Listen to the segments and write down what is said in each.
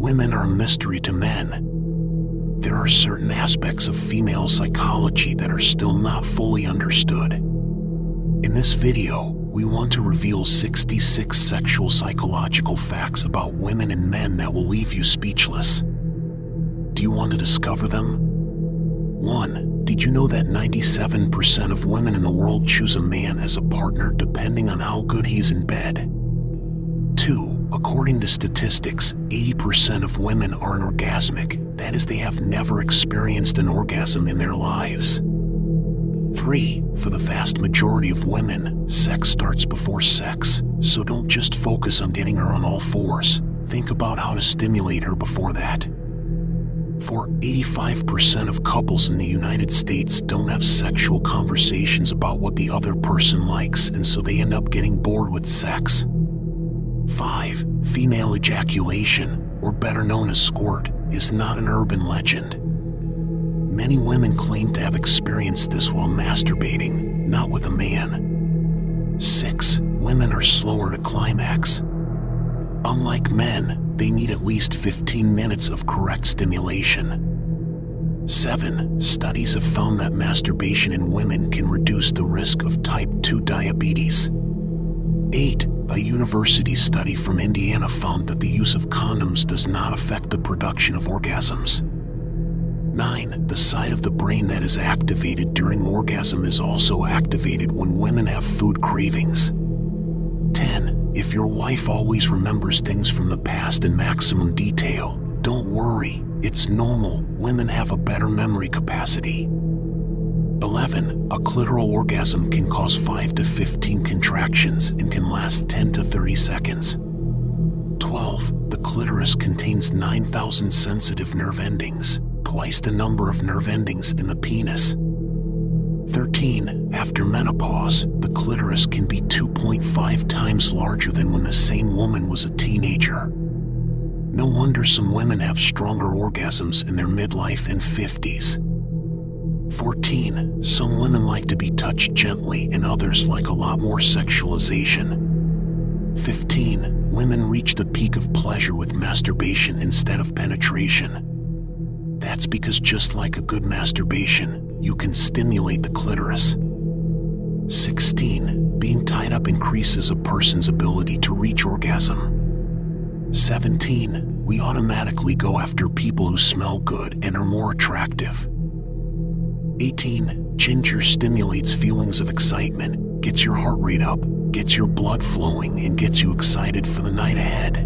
women are a mystery to men. There are certain aspects of female psychology that are still not fully understood. In this video, we want to reveal 66 sexual psychological facts about women and men that will leave you speechless. Do you want to discover them? 1. Did you know that 97% of women in the world choose a man as a partner depending on how good he's in bed? 2. According to statistics, 80% of women are anorgasmic. That is, they have never experienced an orgasm in their lives. 3. For the vast majority of women, sex starts before sex, so don't just focus on getting her on all fours. Think about how to stimulate her before that. 4. 85% of couples in the United States don't have sexual conversations about what the other person likes, and so they end up getting bored with sex. 5. Female ejaculation, or better known as squirt, is not an urban legend. Many women claim to have experienced this while masturbating, not with a man. 6. Women are slower to climax. Unlike men, they need at least 15 minutes of correct stimulation. 7. Studies have found that masturbation in women can reduce the risk of type 2 diabetes. 8. A university study from Indiana found that the use of condoms does not affect the production of orgasms. 9. The side of the brain that is activated during orgasm is also activated when women have food cravings. 10. If your wife always remembers things from the past in maximum detail, don't worry, it's normal. Women have a better memory capacity. 11. A clitoral orgasm can cause 5 to 15 contractions and can last 10 to 30 seconds. 12. The clitoris contains 9,000 sensitive nerve endings, twice the number of nerve endings in the penis. 13. After menopause, the clitoris can be 2.5 times larger than when the same woman was a teenager. No wonder some women have stronger orgasms in their midlife and 50s. 14. Some women like to be touched gently and others like a lot more sexualization. 15. Women reach the peak of pleasure with masturbation instead of penetration. That's because just like a good masturbation, you can stimulate the clitoris. 16. Being tied up increases a person's ability to reach orgasm. 17. We automatically go after people who smell good and are more attractive. 18. Ginger stimulates feelings of excitement, gets your heart rate up, gets your blood flowing, and gets you excited for the night ahead.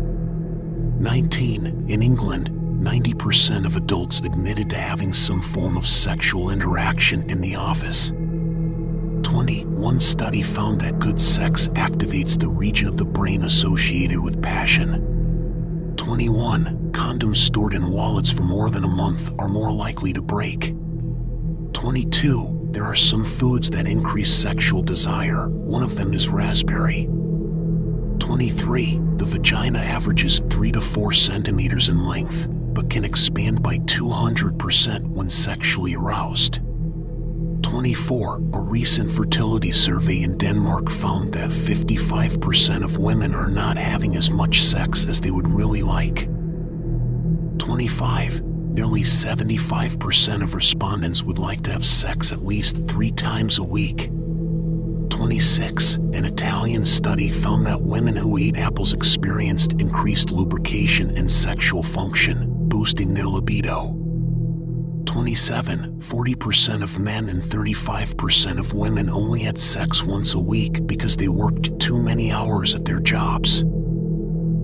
19. In England, 90% of adults admitted to having some form of sexual interaction in the office. 20. One study found that good sex activates the region of the brain associated with passion. 21. Condoms stored in wallets for more than a month are more likely to break. 22. There are some foods that increase sexual desire. One of them is raspberry. 23. The vagina averages 3 to 4 centimeters in length, but can expand by 200% when sexually aroused. 24. A recent fertility survey in Denmark found that 55% of women are not having as much sex as they would really like. 25. Nearly 75% of respondents would like to have sex at least 3 times a week. 26. An Italian study found that women who ate apples experienced increased lubrication and sexual function, boosting their libido. 27. 40% of men and 35% of women only had sex once a week because they worked too many hours at their jobs.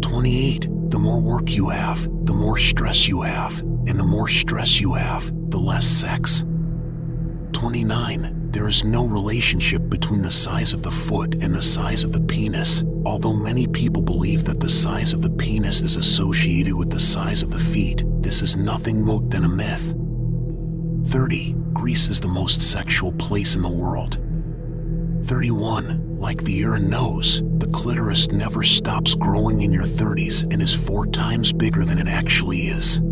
28. The more work you have, the more stress you have, and the more stress you have, the less sex. 29. There is no relationship between the size of the foot and the size of the penis, although many people believe that the size of the penis is associated with the size of the feet. This is nothing more than a myth. 30. Greece is the most sexual place in the world. 31. Like the ear and nose, the clitoris never stops growing in your 30s and is 4 times bigger than it actually is.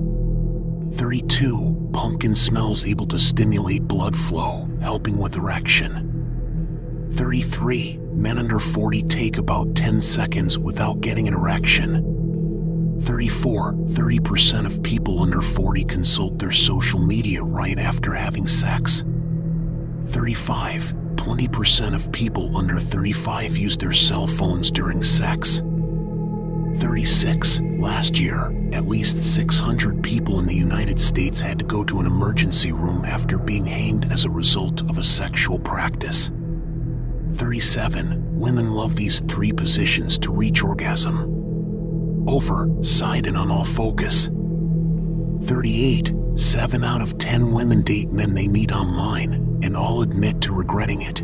32. Pumpkin smells able to stimulate blood flow, helping with erection. 33. Men under 40 take about 10 seconds without getting an erection. 34. 30% of people under 40 consult their social media right after having sex. 35. 20% of people under 35 use their cell phones during sex. 36. Last year, at least 600 people in the United States had to go to an emergency room after being hanged as a result of a sexual practice. 37. Women love these 3 positions to reach orgasm. Over, side, and on all focus. 38. 7 out of 10 women date men they meet online, and all admit to regretting it.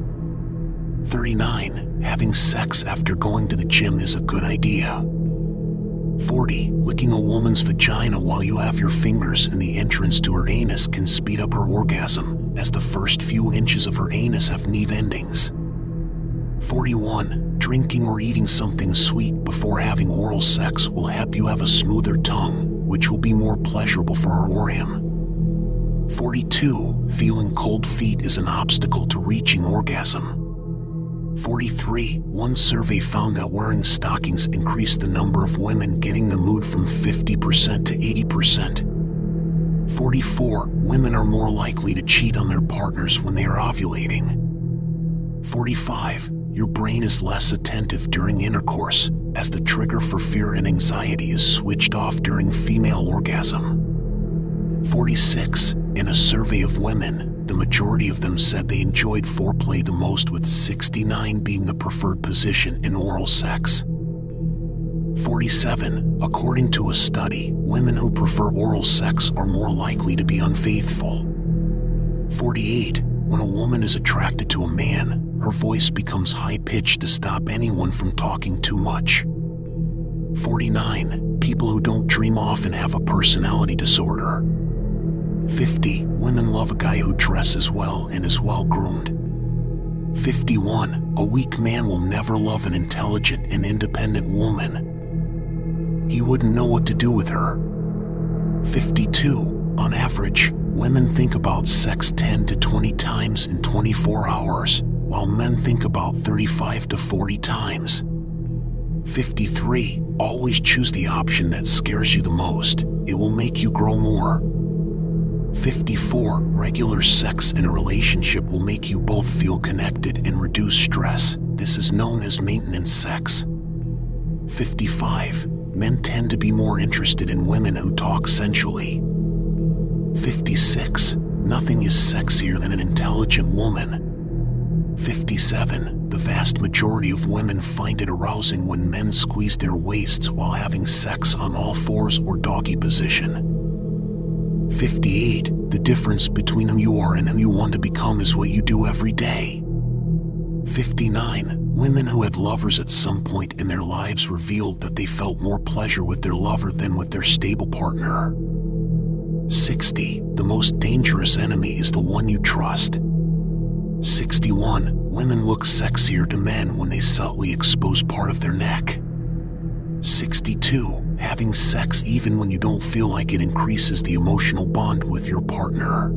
39. Having sex after going to the gym is a good idea. 40. Licking a woman's vagina while you have your fingers in the entrance to her anus can speed up her orgasm, as the first few inches of her anus have nerve endings. 41. Drinking or eating something sweet before having oral sex will help you have a smoother tongue, which will be more pleasurable for her or him. 42. Feeling cold feet is an obstacle to reaching orgasm. 43. One survey found that wearing stockings increased the number of women getting the mood from 50% to 80%. 44. Women are more likely to cheat on their partners when they are ovulating. 45. Your brain is less attentive during intercourse, as the trigger for fear and anxiety is switched off during female orgasm. 46. In a survey of women, the majority of them said they enjoyed foreplay the most, with 69 being the preferred position in oral sex. 47. According to a study, women who prefer oral sex are more likely to be unfaithful. 48. When a woman is attracted to a man, her voice becomes high-pitched to stop anyone from talking too much. 49. People who don't dream often have a personality disorder. 50. Women love a guy who dresses well and is well-groomed. 51. A weak man will never love an intelligent and independent woman. He wouldn't know what to do with her. 52. On average, women think about sex 10 to 20 times in 24 hours, while men think about 35 to 40 times. 53. Always choose the option that scares you the most. It will make you grow more. 54. Regular sex in a relationship will make you both feel connected and reduce stress. This is known as maintenance sex. 55. Men tend to be more interested in women who talk sensually. 56. Nothing is sexier than an intelligent woman. 57. The vast majority of women find it arousing when men squeeze their waists while having sex on all fours or doggy position. 58. The difference between who you are and who you want to become is what you do every day. 59. Women who had lovers at some point in their lives revealed that they felt more pleasure with their lover than with their stable partner. 60. The most dangerous enemy is the one you trust. 61. Women look sexier to men when they subtly expose part of their neck. 62. Having sex even when you don't feel like it increases the emotional bond with your partner.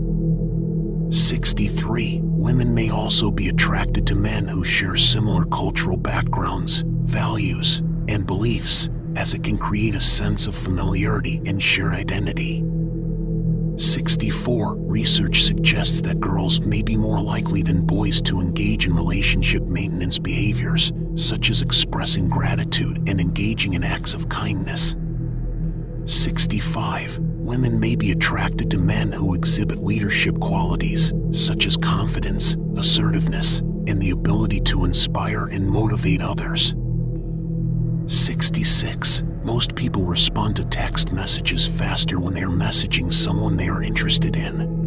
63. Women may also be attracted to men who share similar cultural backgrounds, values, and beliefs, as it can create a sense of familiarity and shared identity. 64. Research suggests that girls may be more likely than boys to engage in relationship maintenance behaviors, such as expressing gratitude and engaging in acts of kindness. 65. Women may be attracted to men who exhibit leadership qualities, such as confidence, assertiveness, and the ability to inspire and motivate others. 66. Most people respond to text messages faster when they are messaging someone they are interested in.